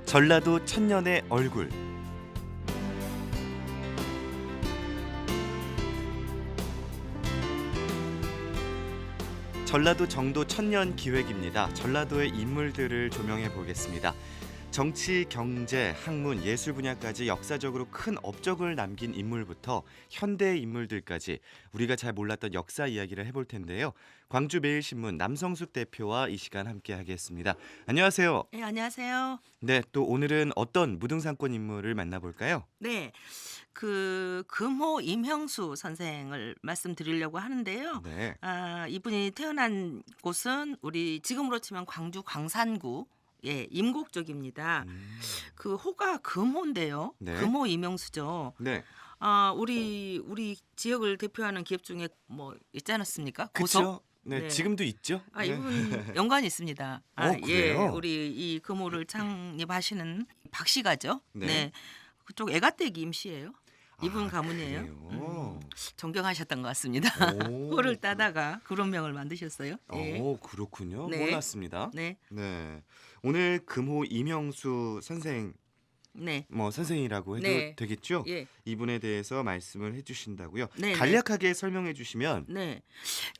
전라도 천년의 얼굴. 전라도 정도 천년 기획입니다. 전라도의 인물들을 조명해 보겠습니다. 정치, 경제, 학문, 예술 분야까지 역사적으로 큰 업적을 남긴 인물부터 현대 인물들까지 우리가 잘 몰랐던 역사 이야기를 해볼 텐데요. 광주매일신문 남성숙 대표와 이 시간 함께 하겠습니다. 안녕하세요. 네, 안녕하세요. 네, 또 오늘은 어떤 무등산권 인물을 만나볼까요? 네, 그 금호 임형수 선생을 말씀드리려고 하는데요. 네. 이분이 태어난 곳은 우리 지금으로 치면 광주 광산구 임곡 쪽입니다. 그 호가 금호인데요. 네. 금호 임형수죠. 네. 우리 지역을 대표하는 기업 중에 뭐 있지 않았습니까? 고석. 그렇죠. 네, 네. 지금도 있죠. 네. 이분 연관이 있습니다. 그래요? 우리 이 금호를 창립하시는 박씨가죠. 네. 네. 그쪽 애가댁이 임씨예요. 이분 가문이에요. 그래요? 존경하셨던 것 같습니다. 오. 호를 따다가 그런 명을 만드셨어요. 네. 그렇군요. 네. 몰랐습니다. 네. 네. 오늘 금호 임형수 선생, 네. 선생이라고 해도 네. 되겠죠? 예. 이분에 대해서 말씀을 해주신다고요. 네, 간략하게 설명해 주시면. 네.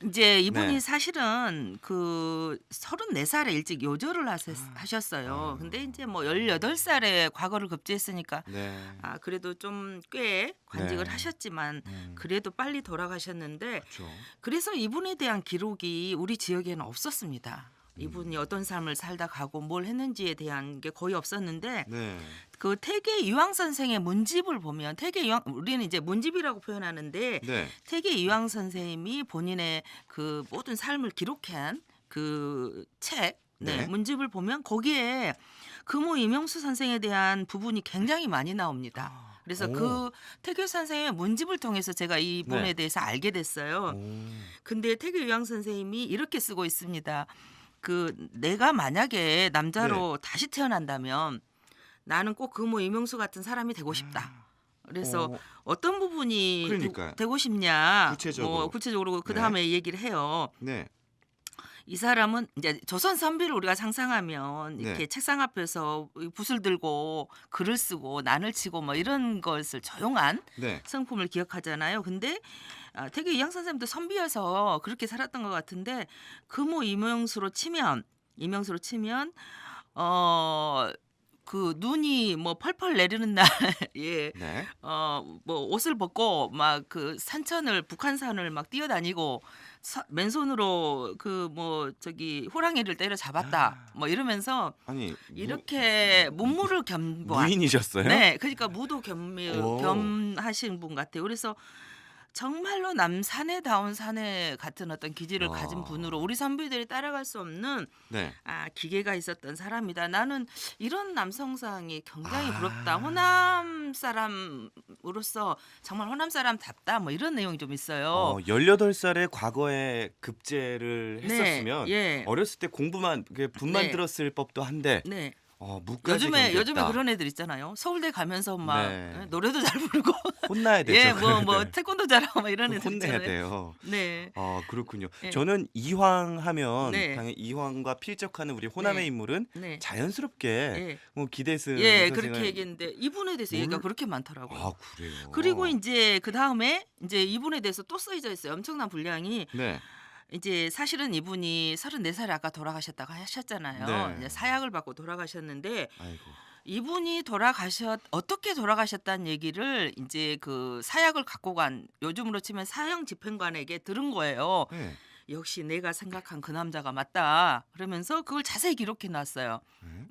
이제 이분이 네. 사실은 그 34살에 일찍 요절을 하셨어요. 근데 이제 뭐 18살에 과거를 급제했으니까 네. 그래도 좀 꽤 관직을 네. 하셨지만 그래도 빨리 돌아가셨는데 그렇죠. 그래서 이분에 대한 기록이 우리 지역에는 없었습니다. 이분이 어떤 삶을 살다 가고 뭘 했는지에 대한 게 거의 없었는데 네. 그 태계 이황 선생의 문집을 보면 태계 이황 우리는 이제 문집이라고 표현하는데 네. 태계 이황 선생님이 본인의 그 모든 삶을 기록한 그 책 네. 문집을 보면 거기에 금호 임형수 선생에 대한 부분이 굉장히 많이 나옵니다. 그래서 오. 그 태계 선생의 문집을 통해서 제가 이분에 네. 대해서 알게 됐어요. 근데 태계 이황 선생님이 이렇게 쓰고 있습니다. 그 내가 만약에 남자로 다시 태어난다면 나는 꼭 금호 임형수 같은 사람이 되고 싶다. 그래서 어. 어떤 부분이 그러니까요. 되고 싶냐, 구체적으로. 구체적으로 그 네. 다음에 얘기를 해요. 네. 이 사람은 이제 조선 선비를 우리가 상상하면 네. 이렇게 책상 앞에서 붓을 들고 글을 쓰고 난을 치고 뭐 이런 것을 조용한 네. 성품을 기억하잖아요. 근데 되게 이양 선생님도 선비여서 그렇게 살았던 것 같은데 금호 임영수로 치면 그 눈이 뭐 펄펄 내리는 날 예. 네. 뭐 옷을 벗고 막 그 산천을 북한산을 막 뛰어다니고 맨손으로 그 뭐 저기 호랑이를 때려 잡았다. 뭐 이러면서 아니, 이렇게 문무를 겸보한 무인이셨어요? 네, 그러니까 무도 오. 겸하신 분 같아요. 그래서 정말로 남사내다운 사내 같은 어떤 기질을 아. 가진 분으로 우리 선비들이 따라갈 수 없는 네. 기계가 있었던 사람이다. 나는 이런 남성상이 굉장히 부럽다. 아. 호남 사람으로서 정말 호남 사람답다. 뭐 이런 내용이 좀 있어요. 18살에 과거에 급제를 네, 했었으면 예. 어렸을 때 공부만 분만 네. 들었을 법도 한데 네. 무까지 요즘에 견뎠다. 그런 애들 있잖아요. 서울대 가면서 막 네. 노래도 잘 부르고 혼나야 되죠. 예, 뭐 그럴 때. 태권도 잘하고 막 이런 애들 혼내야 있잖아요. 돼요. 네. 그렇군요. 예. 저는 이황 하면 네. 당연히 이황과 필적하는 우리 호남의 네. 인물은 네. 자연스럽게 예. 뭐 기대스 예, 선생을 그렇게 얘기했는데 이분에 대해서 얘기가 그렇게 많더라고요. 그래요. 그리고 이제 그 다음에 이제 이분에 대해서 또 쓰여져 있어요. 엄청난 분량이. 네. 이제 사실은 이분이 34살에 아까 돌아가셨다고 하셨잖아요. 네. 이제 사약을 받고 돌아가셨는데 아이고. 이분이 어떻게 돌아가셨다는 얘기를 이제 그 사약을 갖고 간 요즘으로 치면 사형 집행관에게 들은 거예요. 네. 역시 내가 생각한 그 남자가 맞다. 그러면서 그걸 자세히 기록해 놨어요.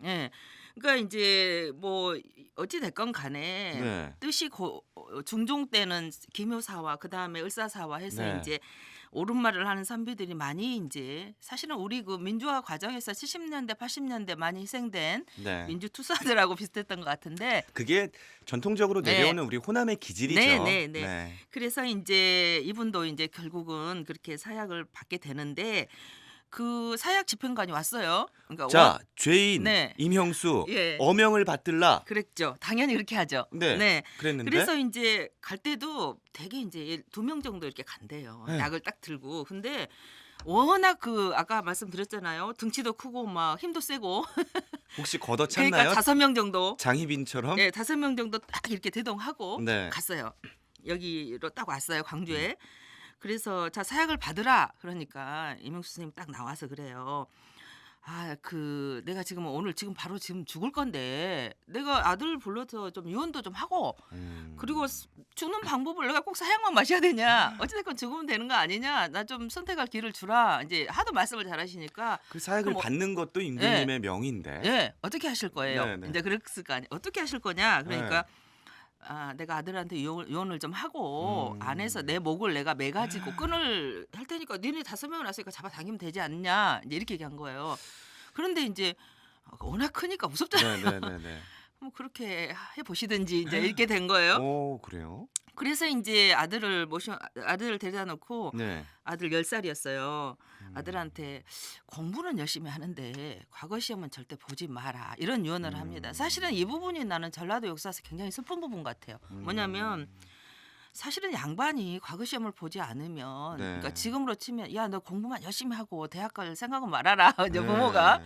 예. 그러니까 이제 뭐 어찌 됐건 간에 네. 뜻이 중종 때는 기묘사와 그다음에 을사사와 해서 네. 이제 옳은말을 하는 선비들이 많이 이제 사실은 우리 그 민주화 과정에서 70년대 80년대 많이 희생된 네. 민주투사들하고 비슷했던 것 같은데 그게 전통적으로 네. 내려오는 우리 호남의 기질이죠. 네. 그래서 이제 이분도 이제 결국은 그렇게 사약을 받게 되는데 그 사약 집행관이 왔어요. 그러니까 자, 죄인 네. 임형수 예. 어명을 받들라. 그랬죠. 당연히 그렇게 하죠. 네. 그랬는데 그래서 이제 갈 때도 되게 이제 2명 정도 이렇게 간대요. 네. 약을 딱 들고. 근데 워낙 그 아까 말씀드렸잖아요. 등치도 크고 막 힘도 세고. 혹시 그러니까 걷어찼나요? 5명 정도. 장희빈처럼? 네, 5명 정도 딱 이렇게 대동하고 네. 갔어요. 여기로 딱 왔어요, 광주에. 그래서 자, 사약을 받으라. 그러니까 이명수 선생님 딱 나와서 그래요. 아, 그 내가 지금 오늘 지금 바로 지금 죽을 건데 내가 아들 불러서 좀 유언도 좀 하고 그리고 죽는 방법을 내가 꼭 사약만 마셔야 되냐? 어찌됐건 죽으면 되는 거 아니냐? 나 좀 선택할 기회를 주라. 이제 하도 말씀을 잘하시니까 그 사약을 그럼 받는 것도 예, 임금님의 명인데. 예, 어떻게 하실 거예요? 네, 네. 이제 그랬을 거 아니에요. 어떻게 하실 거냐? 네. 그러니까 아, 내가 아들한테 유언을 좀 하고 안에서 음. 내 목을 내가 매가지고 끈을 할 테니까 니네 5명을 왔으니까 잡아당기면 되지 않냐? 이제 이렇게 얘기한 거예요. 그런데 이제 워낙 크니까 무섭잖아요. 네네네네. 뭐 그렇게 해 보시든지 이제 이렇게 된 거예요. 오, 그래요? 그래서 이제 아들을 데려다 놓고 네. 아들 10살이었어요. 아들한테 공부는 열심히 하는데 과거 시험은 절대 보지 마라. 이런 유언을 합니다. 사실은 이 부분이 나는 전라도 역사에서 굉장히 슬픈 부분 같아요. 뭐냐면 사실은 양반이 과거 시험을 보지 않으면 네. 그러니까 지금으로 치면 야, 너 공부만 열심히 하고 대학 갈 생각은 말아라. 이제 부모가 네.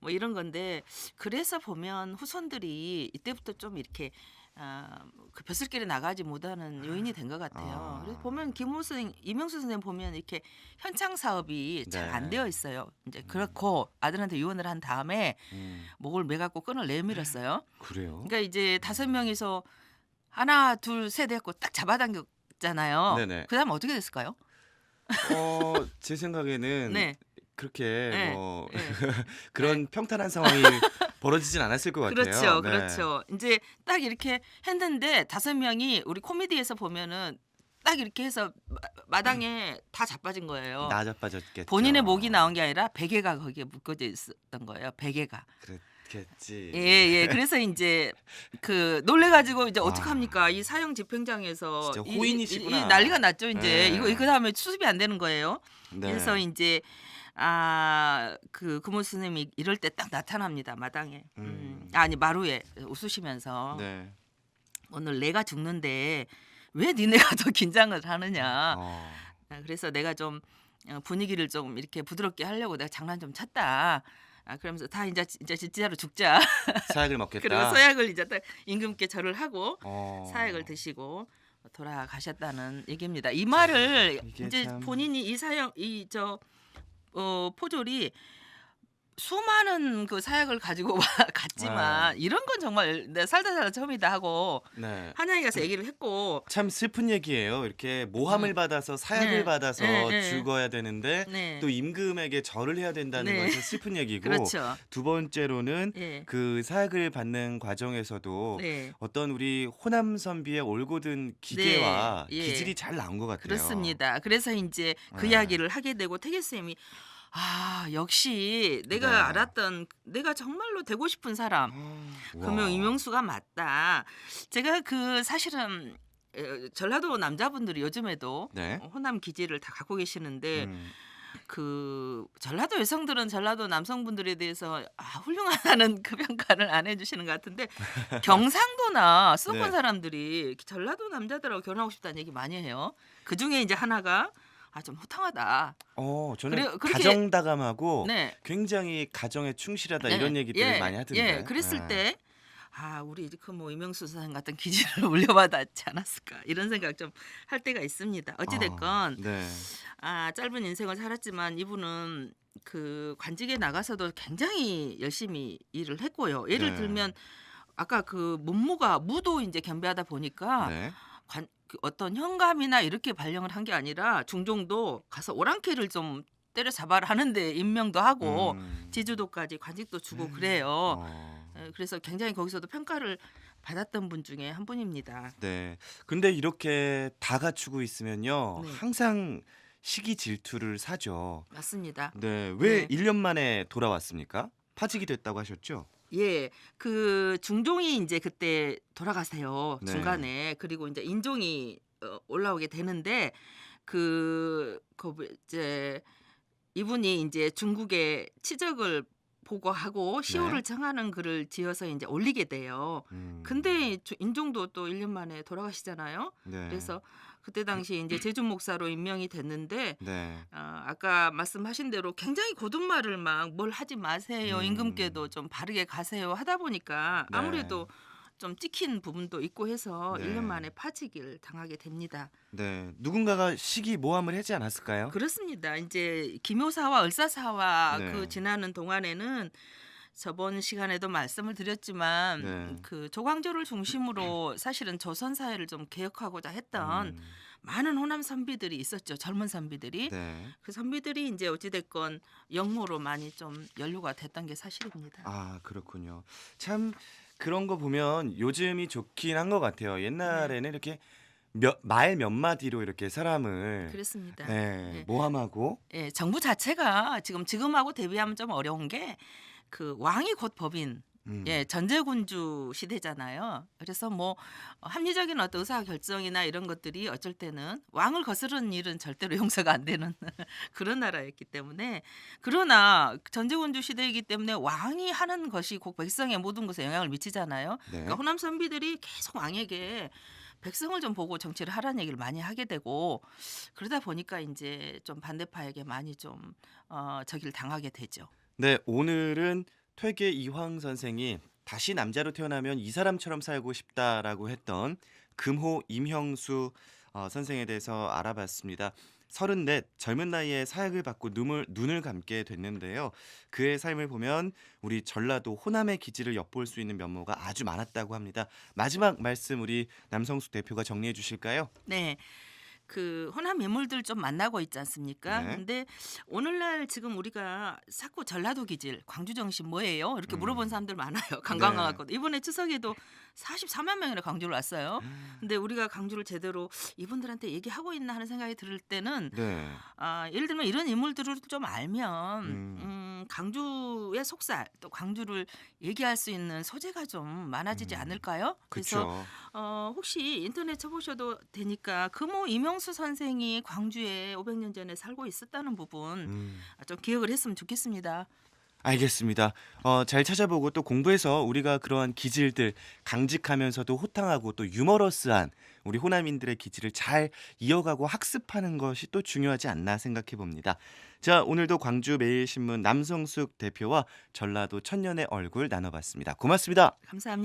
뭐 이런 건데 그래서 보면 후손들이 이때부터 좀 이렇게 그 벼슬길에 나가지 못하는 요인이 된 것 같아요. 그래서 보면 이명수 선생님 보면 이렇게 현장 사업이 잘 안 네. 되어 있어요. 이제 그렇고 아들한테 유언을 한 다음에 목을 매갖고 끈을 내밀었어요. 그래요? 그러니까 이제 5명이서 하나, 둘, 셋 해갖고 딱 잡아당겼잖아요. 네네. 그다음 어떻게 됐을까요? 제 생각에는 네, 그렇게 네, 뭐 네. 그런 평탄한 상황이 벌어지진 않았을 것 같아요. 그렇죠, 네. 그렇죠. 이제 딱 이렇게 했는데 5명이 우리 코미디에서 보면은 딱 이렇게 해서 마당에 다 자빠진 거예요. 나 자빠졌겠죠. 본인의 목이 나온 게 아니라 베개가 거기에 묶어져 있었던 거예요. 베개가. 그랬겠지. 예, 예. 그래서 이제 그 놀래가지고 이제 와. 어떡합니까? 이 사형 집행장에서 진짜 이 호인이시구나. 난리가 났죠. 이제 네. 이거 그 다음에 수습이 안 되는 거예요. 네. 그래서 이제 그 금호 스님이 이럴 때 딱 나타납니다. 마당에. 아니 마루에 웃으시면서 네. 오늘 내가 죽는데 왜 니네가 더 긴장을 하느냐. 어. 그래서 내가 좀 분위기를 좀 이렇게 부드럽게 하려고 내가 장난 좀 쳤다. 그러면서 다 이제 진짜로 죽자. 사약을 먹겠다. 그리고 서약을 이제 딱 임금께 절을 하고 어. 사약을 드시고 돌아가셨다는 얘기입니다. 이 말을 이게 이제 참- 본인이 이 사형 포졸이 수많은 그 사약을 가지고 갔지만 이런 건 정말 내 살다 처음이다 하고 네. 한양에 가서 얘기를 했고 참 슬픈 얘기예요. 이렇게 모함을 받아서 사약을 네. 받아서 네. 죽어야 되는데 네. 또 임금에게 절을 해야 된다는 네. 것은 슬픈 얘기고 그렇죠. 두 번째로는 예. 그 사약을 받는 과정에서도 네. 어떤 우리 호남 선비의 올곧은 기계와 네. 예. 기질이 잘 나온 것 같아요. 그렇습니다. 그래서 이제 그 네. 이야기를 하게 되고 태계 쌤이 역시 내가 네. 알았던 내가 정말로 되고 싶은 사람 금용 이명수가 맞다. 제가 그 사실은 전라도 남자분들이 요즘에도 네. 호남 기질을 다 갖고 계시는데 음. 그 전라도 여성들은 전라도 남성분들에 대해서 훌륭하다는 그 평가를 안 해주시는 것 같은데 경상도나 수도권 네. 사람들이 전라도 남자들하고 결혼하고 싶다는 얘기 많이 해요. 그 중에 이제 하나가 좀 호탕하다. 저는 그렇게- 가정다감하고 네. 굉장히 가정에 충실하다 네. 이런 얘기들을 많이 하던데. 예, 그랬을 네. 때 우리 그 이명수 선생 같은 기질을 물려받았지 않았을까 이런 생각 좀 할 때가 있습니다. 어찌 됐건 네. 짧은 인생을 살았지만 이분은 그 관직에 나가서도 굉장히 열심히 일을 했고요. 예를 네. 들면 아까 그 무도 이제 겸비하다 보니까 네. 그 어떤 현감이나 이렇게 발령을 한 게 아니라 중종도 가서 오랑캐를 좀 때려 잡아라 하는데 임명도 하고 제주도까지 관직도 주고 그래요. 그래서 굉장히 거기서도 평가를 받았던 분 중에 한 분입니다. 네. 근데 이렇게 다 갖추고 있으면요. 네. 항상 시기 질투를 사죠. 맞습니다. 네. 왜 네. 1년 만에 돌아왔습니까? 파직이 됐다고 하셨죠? 예, 그 중종이 이제 그때 돌아가세요. 네. 중간에 그리고 이제 인종이 올라오게 되는데 이제 이분이 이제 중국의 치적을 보고하고 시호를 네. 정하는 글을 지어서 이제 올리게 돼요. 근데 인종도 또 1년 만에 돌아가시잖아요. 네. 그래서 그때 당시 이제 제주 목사로 임명이 됐는데 네. 아까 말씀하신 대로 굉장히 고등말을 막 "뭘 하지 마세요. 임금께도 음. 좀 바르게 가세요." 하다 보니까 네. 아무래도 좀 찍힌 부분도 있고 해서 1년 네. 만에 파직을 당하게 됩니다. 네. 누군가가 시기모함을 하지 않았을까요? 그렇습니다. 인제 기묘사와 을사사와 그 네. 지나는 동안에는 저번 시간에도 말씀을 드렸지만 네. 그 조광조를 중심으로 사실은 조선 사회를 좀 개혁하고자 했던 음. 많은 호남 선비들이 있었죠. 젊은 선비들이. 네. 그 선비들이 인제 어찌 됐건 역모로 많이 좀 연루가 됐던 게 사실입니다. 아 그렇군요. 참 그런 거 보면 요즘이 좋긴 한 것 같아요. 네. 옛날에는 이렇게 말 몇 마디로 이렇게 사람을 그렇습니다. 예 예. 모함하고 예. 정부 자체가 지금하고 대비하면 좀 어려운 게 그 왕이 곧 법인 음. 예 전제군주 시대잖아요. 그래서 뭐 합리적인 어떤 의사결정이나 이런 것들이 어쩔 때는 왕을 거스르는 일은 절대로 용서가 안 되는 그런 나라였기 때문에 그러나 전제군주 시대이기 때문에 왕이 하는 것이 곧 백성의 모든 것에 영향을 미치잖아요. 그러니까 네. 호남 선비들이 계속 왕에게 백성을 좀 보고 정치를 하라는 얘기를 많이 하게 되고 그러다 보니까 인제 좀 반대파에게 많이 좀 저기를 당하게 되죠. 네 오늘은 퇴계 이황 선생이 다시 남자로 태어나면 이 사람처럼 살고 싶다라고 했던 금호 임형수 선생에 대해서 알아봤습니다. 34 젊은 나이에 사약을 받고 눈을 감게 됐는데요. 그의 삶을 보면 우리 전라도 호남의 기질을 엿볼 수 있는 면모가 아주 많았다고 합니다. 마지막 말씀 우리 남성숙 대표가 정리해 주실까요? 네. 그 호남 인물들 좀 만나고 있지 않습니까? 네. 근데 오늘날 지금 우리가 자꾸 전라도 기질, 광주 정신 뭐예요? 이렇게 물어본 음. 사람들 많아요. 관광 네. 와갖고 이번에 추석에도 44만 명이나 광주를 왔어요. 근데 우리가 광주를 제대로 이분들한테 얘기하고 있나 하는 생각이 들 때는 네. 예를 들면 이런 인물들을 좀 알면 음. 광주의 속살 또 광주를 얘기할 수 있는 소재가 좀 많아지지 음. 않을까요? 그래서 그쵸. 혹시 인터넷 쳐보셔도 되니까 금호 임영수 선생이 광주에 500년 전에 살고 있었다는 부분 음. 좀 기억을 했으면 좋겠습니다. 알겠습니다. 잘 찾아보고 또 공부해서 우리가 그러한 기질들 강직하면서도 호탕하고 또 유머러스한 우리 호남인들의 기질을 잘 이어가고 학습하는 것이 또 중요하지 않나 생각해 봅니다. 자, 오늘도 광주 매일신문 남성숙 대표와 전라도 천년의 얼굴 나눠봤습니다. 고맙습니다. 감사합니다.